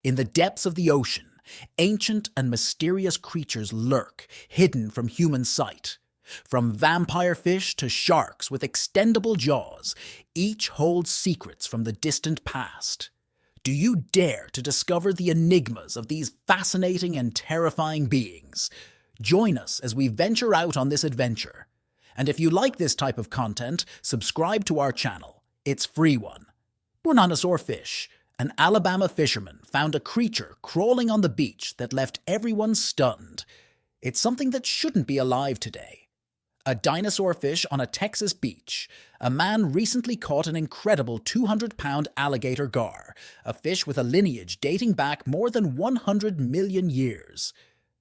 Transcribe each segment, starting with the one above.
In the depths of the ocean, ancient and mysterious creatures lurk, hidden from human sight. From vampire fish to sharks with extendable jaws, each holds secrets from the distant past. Do you dare to discover the enigmas of these fascinating and terrifying beings? Join us as we venture out on this adventure. And if you like this type of content, subscribe to our channel. It's free one. Dinosaur fish. An Alabama fisherman found a creature crawling on the beach that left everyone stunned. It's something that shouldn't be alive today. A dinosaur fish on a Texas beach. A man recently caught an incredible 200-pound alligator gar, a fish with a lineage dating back more than 100 million years.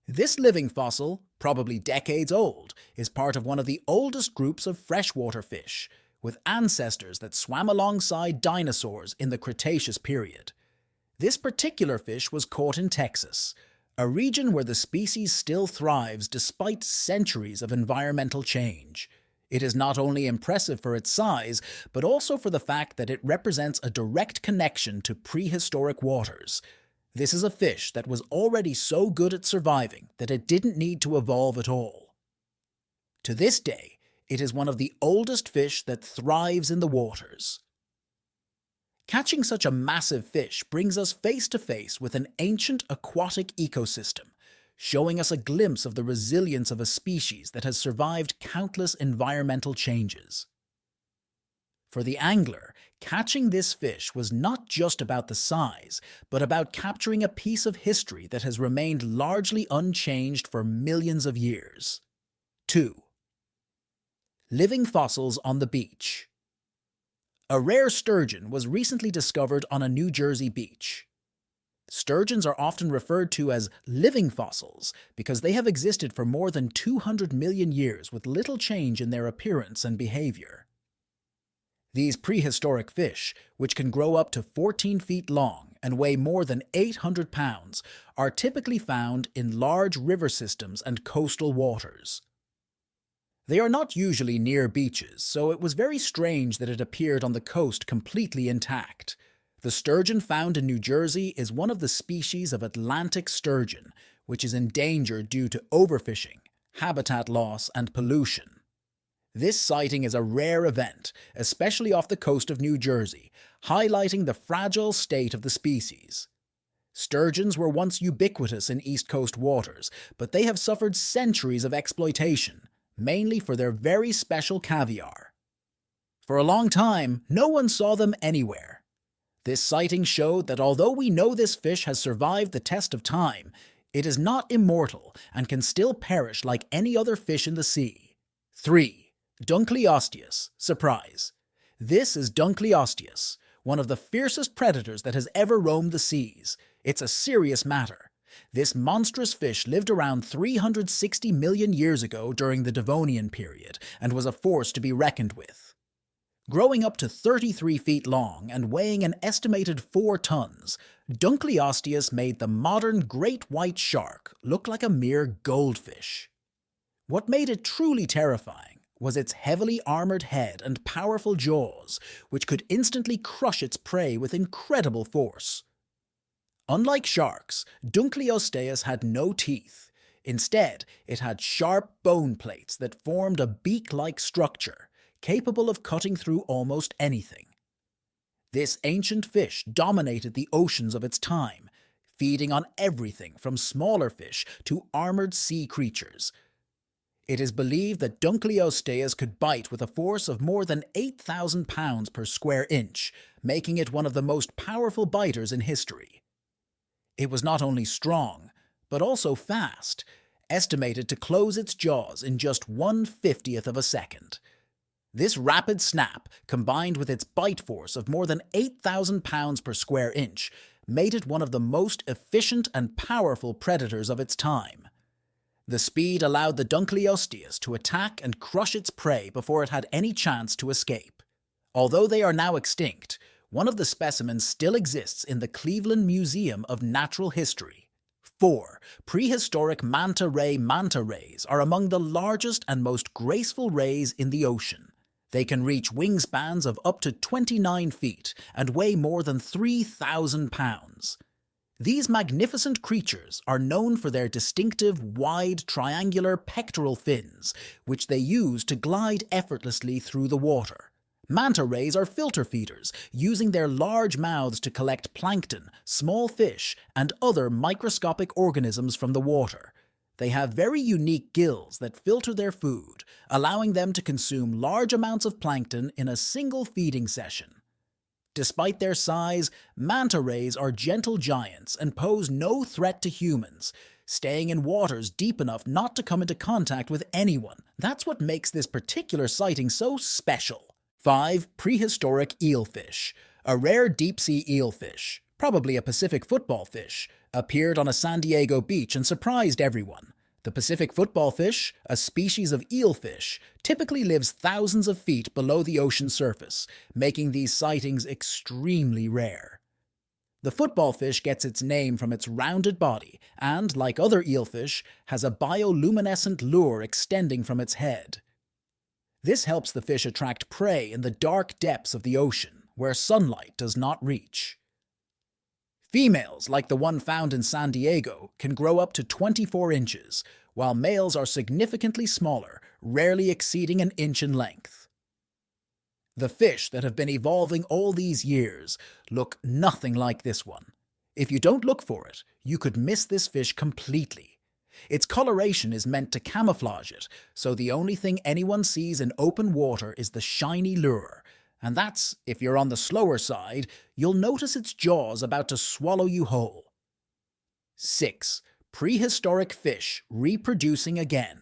This living fossil, probably decades old, is part of one of the oldest groups of freshwater fish, with ancestors that swam alongside dinosaurs in the Cretaceous period. This particular fish was caught in Texas, a region where the species still thrives despite centuries of environmental change. It is not only impressive for its size, but also for the fact that it represents a direct connection to prehistoric waters. This is a fish that was already so good at surviving that it didn't need to evolve at all. To this day, it is one of the oldest fish that thrives in the waters. Catching such a massive fish brings us face to face with an ancient aquatic ecosystem, showing us a glimpse of the resilience of a species that has survived countless environmental changes. For the angler, catching this fish was not just about the size, but about capturing a piece of history that has remained largely unchanged for millions of years. 2. Living fossils on the beach. A rare sturgeon was recently discovered on a New Jersey beach. Sturgeons are often referred to as living fossils because they have existed for more than 200 million years with little change in their appearance and behavior. These prehistoric fish, which can grow up to 14 feet long and weigh more than 800 pounds, are typically found in large river systems and coastal waters. They are not usually near beaches, so it was very strange that it appeared on the coast completely intact. The sturgeon found in New Jersey is one of the species of Atlantic sturgeon, which is endangered due to overfishing, habitat loss, and pollution. This sighting is a rare event, especially off the coast of New Jersey, highlighting the fragile state of the species. Sturgeons were once ubiquitous in East Coast waters, but they have suffered centuries of exploitation, mainly for their very special caviar. For a long time, no one saw them anywhere. This sighting showed that although we know this fish has survived the test of time, it is not immortal and can still perish like any other fish in the sea. 3. Dunkleosteus. Surprise. This is Dunkleosteus, one of the fiercest predators that has ever roamed the seas. It's a serious matter. This monstrous fish lived around 360 million years ago during the Devonian period and was a force to be reckoned with. Growing up to 33 feet long and weighing an estimated 4 tons, Dunkleosteus made the modern great white shark look like a mere goldfish. What made it truly terrifying was its heavily armored head and powerful jaws, which could instantly crush its prey with incredible force. Unlike sharks, Dunkleosteus had no teeth. Instead, it had sharp bone plates that formed a beak-like structure, capable of cutting through almost anything. This ancient fish dominated the oceans of its time, feeding on everything from smaller fish to armored sea creatures. It is believed that Dunkleosteus could bite with a force of more than 8,000 pounds per square inch, making it one of the most powerful biters in history. It was not only strong, but also fast, estimated to close its jaws in just 1/50th of a second. This rapid snap, combined with its bite force of more than 8,000 pounds per square inch, made it one of the most efficient and powerful predators of its time. The speed allowed the Dunkleosteus to attack and crush its prey before it had any chance to escape. Although they are now extinct, one of the specimens still exists in the Cleveland Museum of Natural History. 4. Prehistoric manta ray manta rays are among the largest and most graceful rays in the ocean. They can reach wingspans of up to 29 feet and weigh more than 3,000 pounds. These magnificent creatures are known for their distinctive wide triangular pectoral fins, which they use to glide effortlessly through the water. Manta rays are filter feeders, using their large mouths to collect plankton, small fish, and other microscopic organisms from the water. They have very unique gills that filter their food, allowing them to consume large amounts of plankton in a single feeding session. Despite their size, manta rays are gentle giants and pose no threat to humans, staying in waters deep enough not to come into contact with anyone. That's what makes this particular sighting so special. 5. Prehistoric eelfish. A rare deep-sea eelfish, probably a Pacific football fish, appeared on a San Diego beach and surprised everyone. The Pacific football fish, a species of eelfish, typically lives thousands of feet below the ocean surface, making these sightings extremely rare. The football fish gets its name from its rounded body and, like other eelfish, has a bioluminescent lure extending from its head. This helps the fish attract prey in the dark depths of the ocean, where sunlight does not reach. Females, like the one found in San Diego, can grow up to 24 inches, while males are significantly smaller, rarely exceeding an inch in length. The fish that have been evolving all these years look nothing like this one. If you don't look for it, you could miss this fish completely. Its coloration is meant to camouflage it, so the only thing anyone sees in open water is the shiny lure. And that's, if you're on the slower side, you'll notice its jaws about to swallow you whole. 6. Prehistoric fish reproducing again.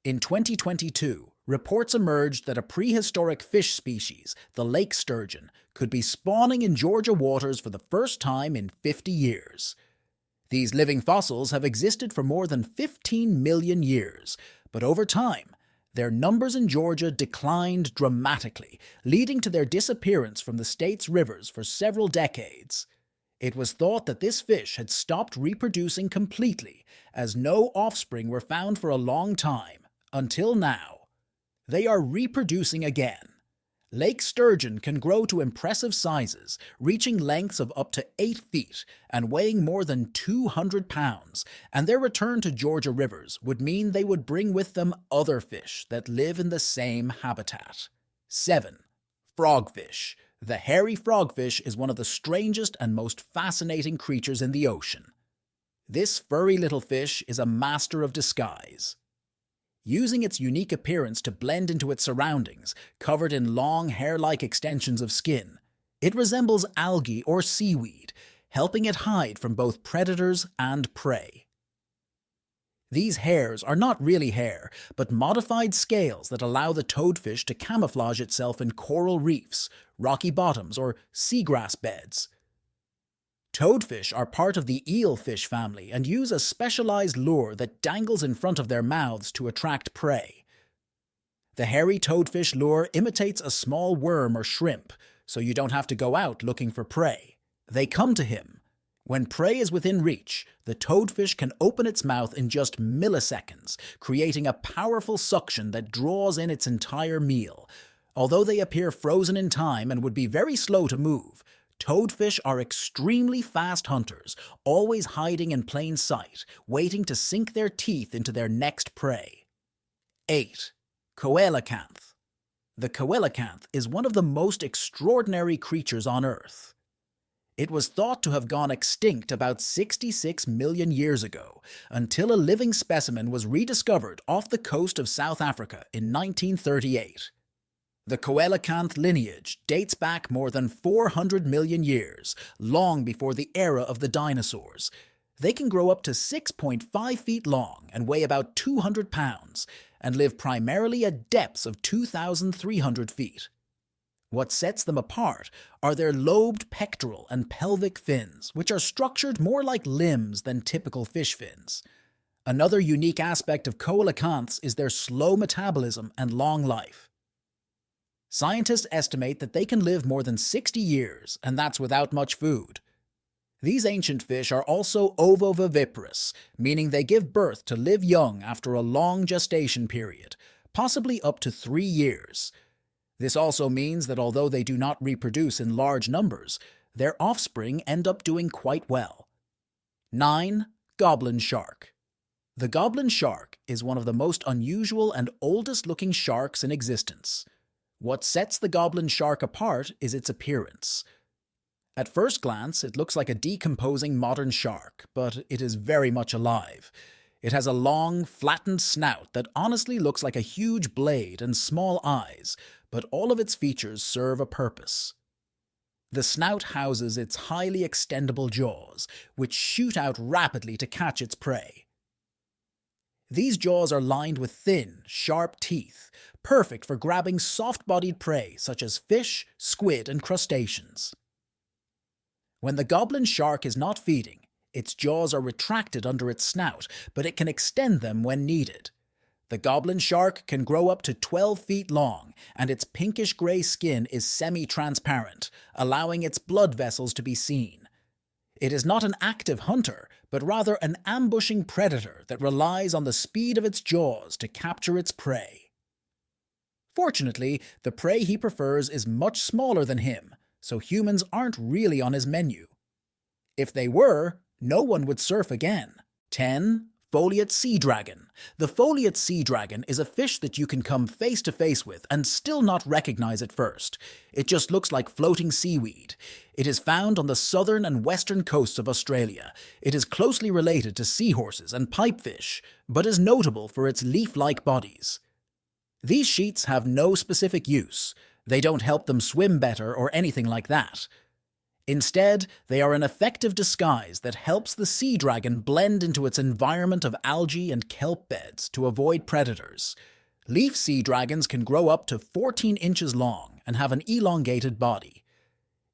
In 2022, reports emerged that a prehistoric fish species, the lake sturgeon, could be spawning in Georgia waters for the first time in 50 years. These living fossils have existed for more than 15 million years, but over time, their numbers in Georgia declined dramatically, leading to their disappearance from the state's rivers for several decades. It was thought that this fish had stopped reproducing completely, as no offspring were found for a long time, until now. They are reproducing again. Lake sturgeon can grow to impressive sizes, reaching lengths of up to 8 feet and weighing more than 200 pounds, and their return to Georgia rivers would mean they would bring with them other fish that live in the same habitat. 7. Frogfish. The hairy frogfish is one of the strangest and most fascinating creatures in the ocean. This furry little fish is a master of disguise. Using its unique appearance to blend into its surroundings, covered in long hair-like extensions of skin, it resembles algae or seaweed, helping it hide from both predators and prey. These hairs are not really hair, but modified scales that allow the toadfish to camouflage itself in coral reefs, rocky bottoms, or seagrass beds. Toadfish are part of the eelfish family and use a specialized lure that dangles in front of their mouths to attract prey. The hairy toadfish lure imitates a small worm or shrimp, so you don't have to go out looking for prey. They come to him. When prey is within reach, the toadfish can open its mouth in just milliseconds, creating a powerful suction that draws in its entire meal. Although they appear frozen in time and would be very slow to move, toadfish are extremely fast hunters, always hiding in plain sight, waiting to sink their teeth into their next prey. 8. Coelacanth. The coelacanth is one of the most extraordinary creatures on Earth. It was thought to have gone extinct about 66 million years ago, until a living specimen was rediscovered off the coast of South Africa in 1938. The coelacanth lineage dates back more than 400 million years, long before the era of the dinosaurs. They can grow up to 6.5 feet long and weigh about 200 pounds, and live primarily at depths of 2,300 feet. What sets them apart are their lobed pectoral and pelvic fins, which are structured more like limbs than typical fish fins. Another unique aspect of coelacanths is their slow metabolism and long life. Scientists estimate that they can live more than 60 years, and that's without much food. These ancient fish are also ovoviviparous, meaning they give birth to live young after a long gestation period, possibly up to 3 years. This also means that although they do not reproduce in large numbers, their offspring end up doing quite well. 9. Goblin shark. The goblin shark is one of the most unusual and oldest-looking sharks in existence. What sets the goblin shark apart is its appearance. At first glance, it looks like a decomposing modern shark, but it is very much alive. It has a long, flattened snout that honestly looks like a huge blade and small eyes, but all of its features serve a purpose. The snout houses its highly extendable jaws, which shoot out rapidly to catch its prey. These jaws are lined with thin, sharp teeth, perfect for grabbing soft-bodied prey such as fish, squid, and crustaceans. When the goblin shark is not feeding, its jaws are retracted under its snout, but it can extend them when needed. The goblin shark can grow up to 12 feet long, and its pinkish-gray skin is semi-transparent, allowing its blood vessels to be seen. It is not an active hunter, but rather an ambushing predator that relies on the speed of its jaws to capture its prey. Fortunately, the prey he prefers is much smaller than him, so humans aren't really on his menu. If they were, no one would surf again. 10. Foliate sea dragon. The foliate sea dragon is a fish that you can come face to face with and still not recognize at first. It just looks like floating seaweed. It is found on the southern and western coasts of Australia. It is closely related to seahorses and pipefish, but is notable for its leaf-like bodies. These sheets have no specific use. They don't help them swim better or anything like that. Instead, they are an effective disguise that helps the sea dragon blend into its environment of algae and kelp beds to avoid predators. Leaf sea dragons can grow up to 14 inches long and have an elongated body.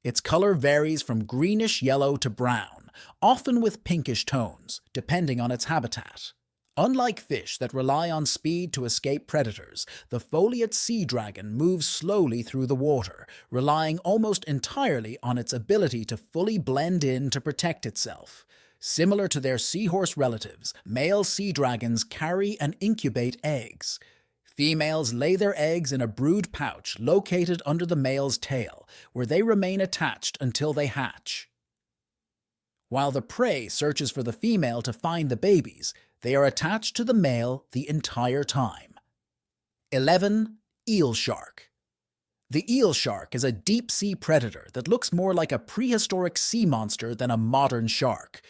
Its color varies from greenish-yellow to brown, often with pinkish tones, depending on its habitat. Unlike fish that rely on speed to escape predators, the foliate sea dragon moves slowly through the water, relying almost entirely on its ability to fully blend in to protect itself. Similar to their seahorse relatives, male sea dragons carry and incubate eggs. Females lay their eggs in a brood pouch located under the male's tail, where they remain attached until they hatch. While the prey searches for the female to find the babies, they are attached to the male the entire time. 11. Eel shark. The eel shark is a deep-sea predator that looks more like a prehistoric sea monster than a modern shark.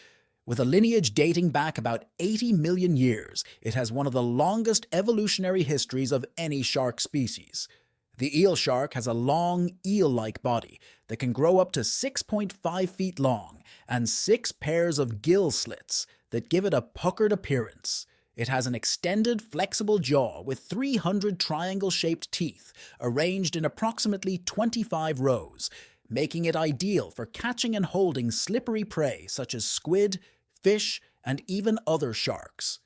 With a lineage dating back about 80 million years, it has one of the longest evolutionary histories of any shark species. The eel shark has a long, eel-like body that can grow up to 6.5 feet long and 6 pairs of gill slits that give it a puckered appearance. It has an extended, flexible jaw with 300 triangle-shaped teeth arranged in approximately 25 rows, making it ideal for catching and holding slippery prey such as squid, fish, and even other sharks.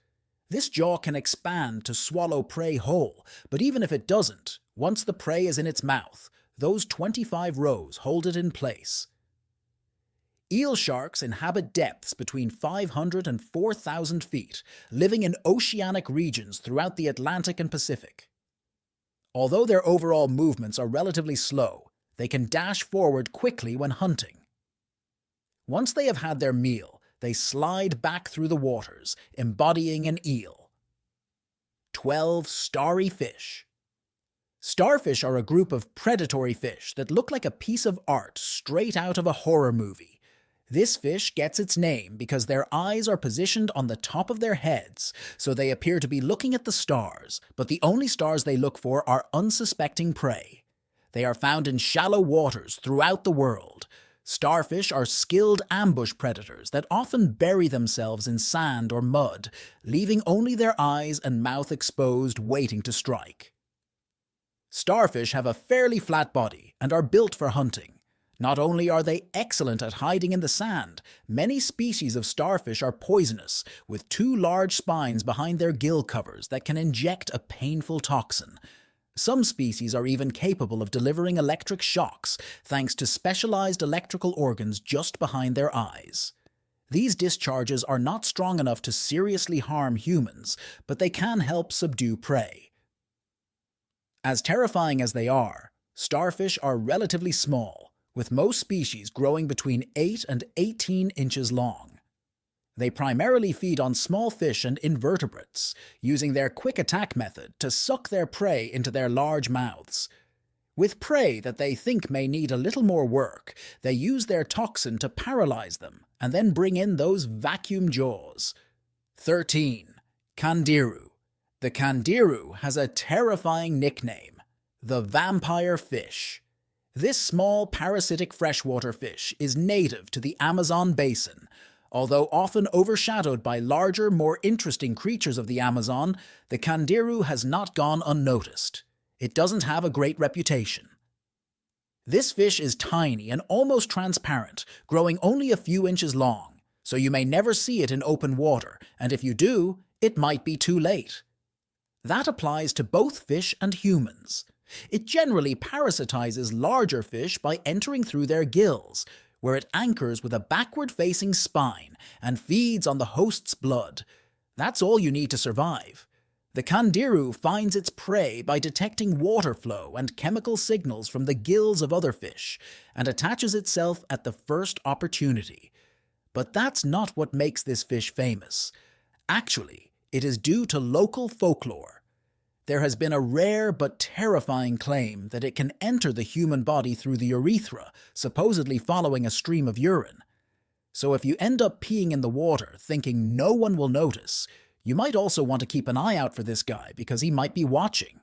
This jaw can expand to swallow prey whole, but even if it doesn't, once the prey is in its mouth, those 25 rows hold it in place. Eel sharks inhabit depths between 500 and 4,000 feet, living in oceanic regions throughout the Atlantic and Pacific. Although their overall movements are relatively slow, they can dash forward quickly when hunting. Once they have had their meal, they slide back through the waters, embodying an eel. 12. Starry fish. Starfish are a group of predatory fish that look like a piece of art straight out of a horror movie. This fish gets its name because their eyes are positioned on the top of their heads, so they appear to be looking at the stars, but the only stars they look for are unsuspecting prey. They are found in shallow waters throughout the world. Starfish are skilled ambush predators that often bury themselves in sand or mud, leaving only their eyes and mouth exposed, waiting to strike. Starfish have a fairly flat body and are built for hunting. Not only are they excellent at hiding in the sand, many species of starfish are poisonous, with 2 large spines behind their gill covers that can inject a painful toxin. Some species are even capable of delivering electric shocks thanks to specialized electrical organs just behind their eyes. These discharges are not strong enough to seriously harm humans, but they can help subdue prey. As terrifying as they are, starfish are relatively small, with most species growing between 8 and 18 inches long. They primarily feed on small fish and invertebrates, using their quick attack method to suck their prey into their large mouths. With prey that they think may need a little more work, they use their toxin to paralyze them and then bring in those vacuum jaws. 13. Candiru. The candiru has a terrifying nickname, the vampire fish. This small parasitic freshwater fish is native to the Amazon basin. Although often overshadowed by larger, more interesting creatures of the Amazon, the candiru has not gone unnoticed. It doesn't have a great reputation. This fish is tiny and almost transparent, growing only a few inches long, so you may never see it in open water, and if you do, it might be too late. That applies to both fish and humans. It generally parasitizes larger fish by entering through their gills, where it anchors with a backward-facing spine and feeds on the host's blood. That's all you need to survive. The candiru finds its prey by detecting water flow and chemical signals from the gills of other fish and attaches itself at the first opportunity. But that's not what makes this fish famous. Actually, it is due to local folklore. There has been a rare but terrifying claim that it can enter the human body through the urethra, supposedly following a stream of urine. So if you end up peeing in the water thinking no one will notice, you might also want to keep an eye out for this guy because he might be watching.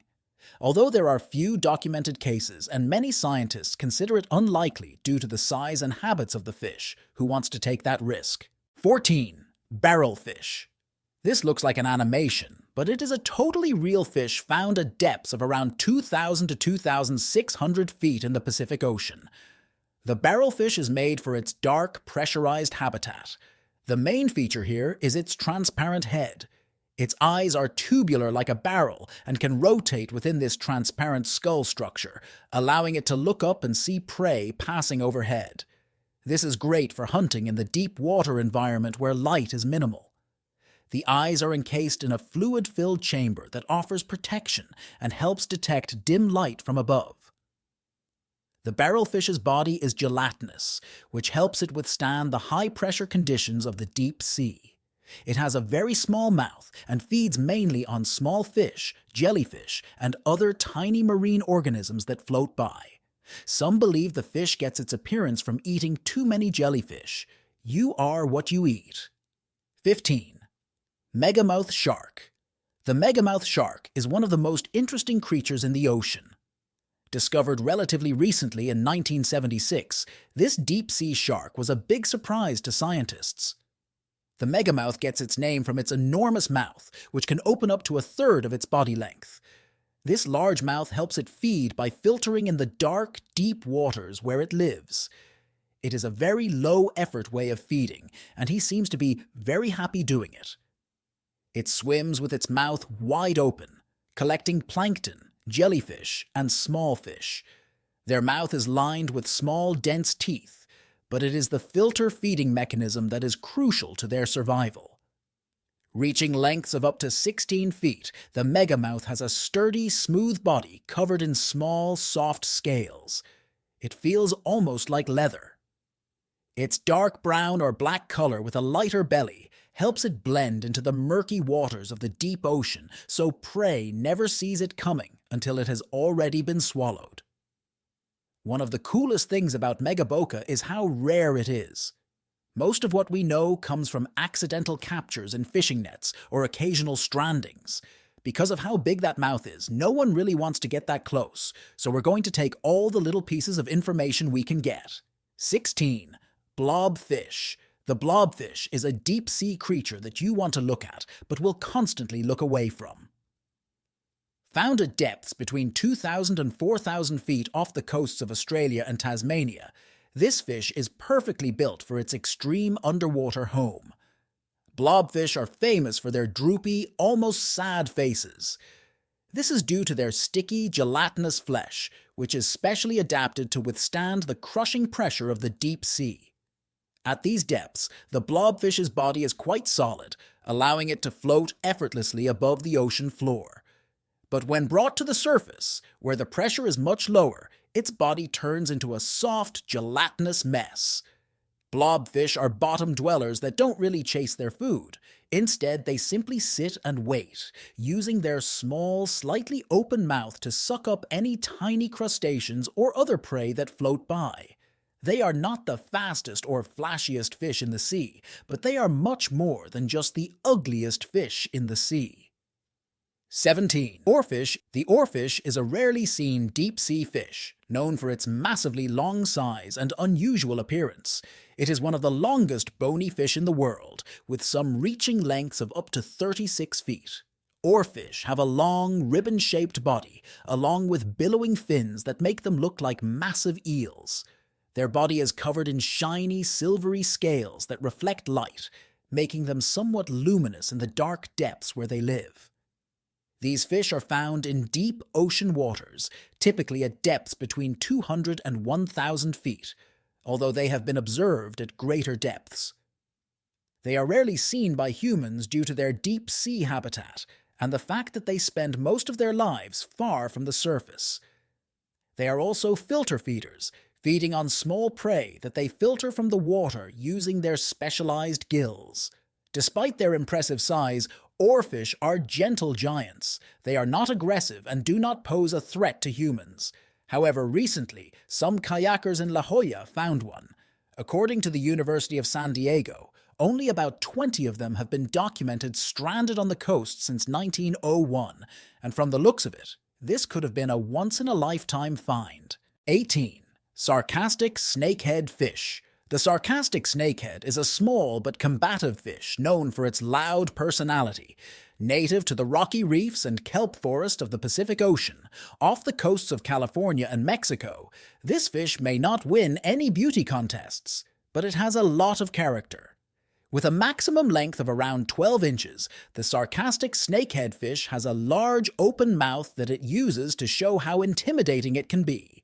Although there are few documented cases and many scientists consider it unlikely due to the size and habits of the fish, who wants to take that risk? 14. Barrelfish. This looks like an animation, but it is a totally real fish found at depths of around 2,000 to 2,600 feet in the Pacific Ocean. The barrelfish is made for its dark, pressurized habitat. The main feature here is its transparent head. Its eyes are tubular like a barrel and can rotate within this transparent skull structure, allowing it to look up and see prey passing overhead. This is great for hunting in the deep water environment where light is minimal. The eyes are encased in a fluid-filled chamber that offers protection and helps detect dim light from above. The barrelfish's body is gelatinous, which helps it withstand the high-pressure conditions of the deep sea. It has a very small mouth and feeds mainly on small fish, jellyfish, and other tiny marine organisms that float by. Some believe the fish gets its appearance from eating too many jellyfish. You are what you eat. 15. Megamouth shark. The megamouth shark is one of the most interesting creatures in the ocean. Discovered relatively recently in 1976, this deep-sea shark was a big surprise to scientists. The megamouth gets its name from its enormous mouth, which can open up to a third of its body length. This large mouth helps it feed by filtering in the dark, deep waters where it lives. It is a very low-effort way of feeding, and he seems to be very happy doing it. It swims with its mouth wide open, collecting plankton, jellyfish, and small fish. Their mouth is lined with small, dense teeth, but it is the filter feeding mechanism that is crucial to their survival. Reaching lengths of up to 16 feet, the megamouth has a sturdy, smooth body covered in small, soft scales. It feels almost like leather. Its dark brown or black color with a lighter belly helps it blend into the murky waters of the deep ocean, so prey never sees it coming until it has already been swallowed. One of the coolest things about Megaboca is how rare it is. Most of what we know comes from accidental captures in fishing nets or occasional strandings. Because of how big that mouth is, no one really wants to get that close, so we're going to take all the little pieces of information we can get. 16. Blobfish. The blobfish is a deep-sea creature that you want to look at, but will constantly look away from. Found at depths between 2,000 and 4,000 feet off the coasts of Australia and Tasmania, this fish is perfectly built for its extreme underwater home. Blobfish are famous for their droopy, almost sad faces. This is due to their sticky, gelatinous flesh, which is specially adapted to withstand the crushing pressure of the deep sea. At these depths, the blobfish's body is quite solid, allowing it to float effortlessly above the ocean floor. But when brought to the surface, where the pressure is much lower, its body turns into a soft, gelatinous mess. Blobfish are bottom dwellers that don't really chase their food. Instead, they simply sit and wait, using their small, slightly open mouth to suck up any tiny crustaceans or other prey that float by. They are not the fastest or flashiest fish in the sea, but they are much more than just the ugliest fish in the sea. 17. Oarfish. The oarfish is a rarely seen deep-sea fish, known for its massively long size and unusual appearance. It is one of the longest bony fish in the world, with some reaching lengths of up to 36 feet. Oarfish have a long, ribbon-shaped body, along with billowing fins that make them look like massive eels. Their body is covered in shiny, silvery scales that reflect light, making them somewhat luminous in the dark depths where they live. These fish are found in deep ocean waters, typically at depths between 200 and 1,000 feet, although they have been observed at greater depths. They are rarely seen by humans due to their deep sea habitat and the fact that they spend most of their lives far from the surface. They are also filter feeders, feeding on small prey that they filter from the water using their specialized gills. Despite their impressive size, oarfish are gentle giants. They are not aggressive and do not pose a threat to humans. However, recently, some kayakers in La Jolla found one. According to the University of San Diego, only about 20 of them have been documented stranded on the coast since 1901, and from the looks of it, this could have been a once-in-a-lifetime find. 18. Sarcastic snakehead fish. The sarcastic snakehead is a small but combative fish known for its loud personality. Native to the rocky reefs and kelp forest of the Pacific Ocean, off the coasts of California and Mexico, this fish may not win any beauty contests, but it has a lot of character. With a maximum length of around 12 inches, the sarcastic snakehead fish has a large open mouth that it uses to show how intimidating it can be.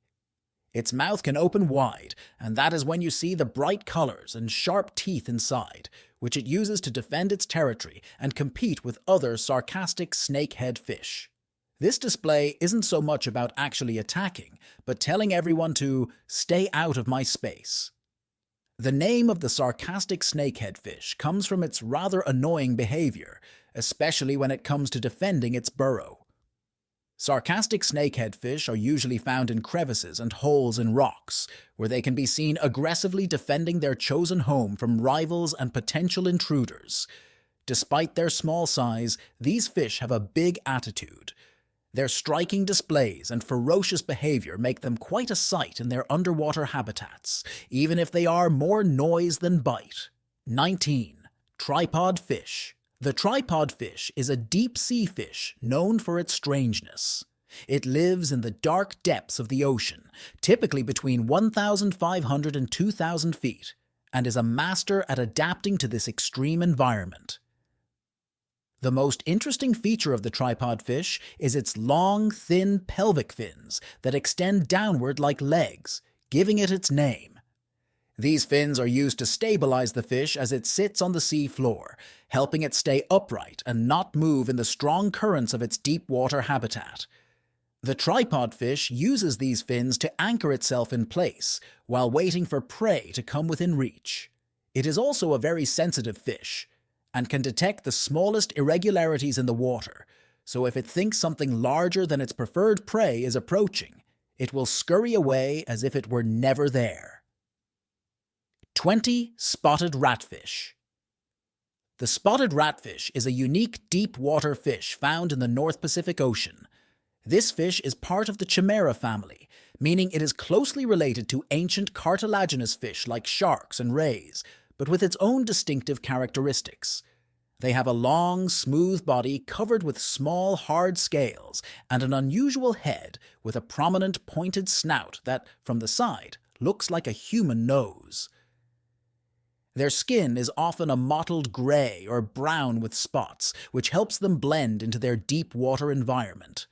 Its mouth can open wide, and that is when you see the bright colors and sharp teeth inside, which it uses to defend its territory and compete with other sarcastic snakehead fish. This display isn't so much about actually attacking, but telling everyone to stay out of my space. The name of the sarcastic snakehead fish comes from its rather annoying behavior, especially when it comes to defending its burrow. Sarcastic snakehead fish are usually found in crevices and holes in rocks, where they can be seen aggressively defending their chosen home from rivals and potential intruders. Despite their small size, these fish have a big attitude. Their striking displays and ferocious behavior make them quite a sight in their underwater habitats, even if they are more noise than bite. 19. Tripod fish. The tripod fish is a deep-sea fish known for its strangeness. It lives in the dark depths of the ocean, typically between 1,500 and 2,000 feet, and is a master at adapting to this extreme environment. The most interesting feature of the tripod fish is its long, thin pelvic fins that extend downward like legs, giving it its name. These fins are used to stabilize the fish as it sits on the sea floor, helping it stay upright and not move in the strong currents of its deep water habitat. The tripod fish uses these fins to anchor itself in place while waiting for prey to come within reach. It is also a very sensitive fish and can detect the smallest irregularities in the water, so if it thinks something larger than its preferred prey is approaching, it will scurry away as if it were never there. 20. Spotted ratfish. The spotted ratfish is a unique deep-water fish found in the North Pacific Ocean. This fish is part of the Chimera family, meaning it is closely related to ancient cartilaginous fish like sharks and rays, but with its own distinctive characteristics. They have a long, smooth body covered with small, hard scales and an unusual head with a prominent pointed snout that, from the side, looks like a human nose. Their skin is often a mottled gray or brown with spots, which helps them blend into their deep water environment.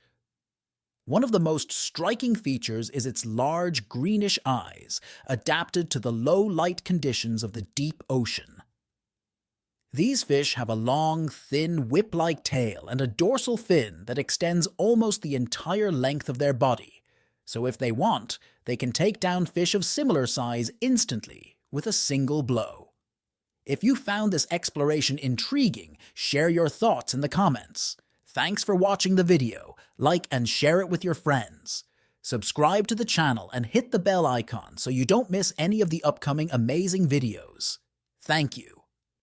One of the most striking features is its large greenish eyes, adapted to the low light conditions of the deep ocean. These fish have a long, thin, whip-like tail and a dorsal fin that extends almost the entire length of their body. So if they want, they can take down fish of similar size instantly with a single blow. If you found this exploration intriguing, share your thoughts in the comments. Thanks for watching the video. Like and share it with your friends. Subscribe to the channel and hit the bell icon so you don't miss any of the upcoming amazing videos. Thank you.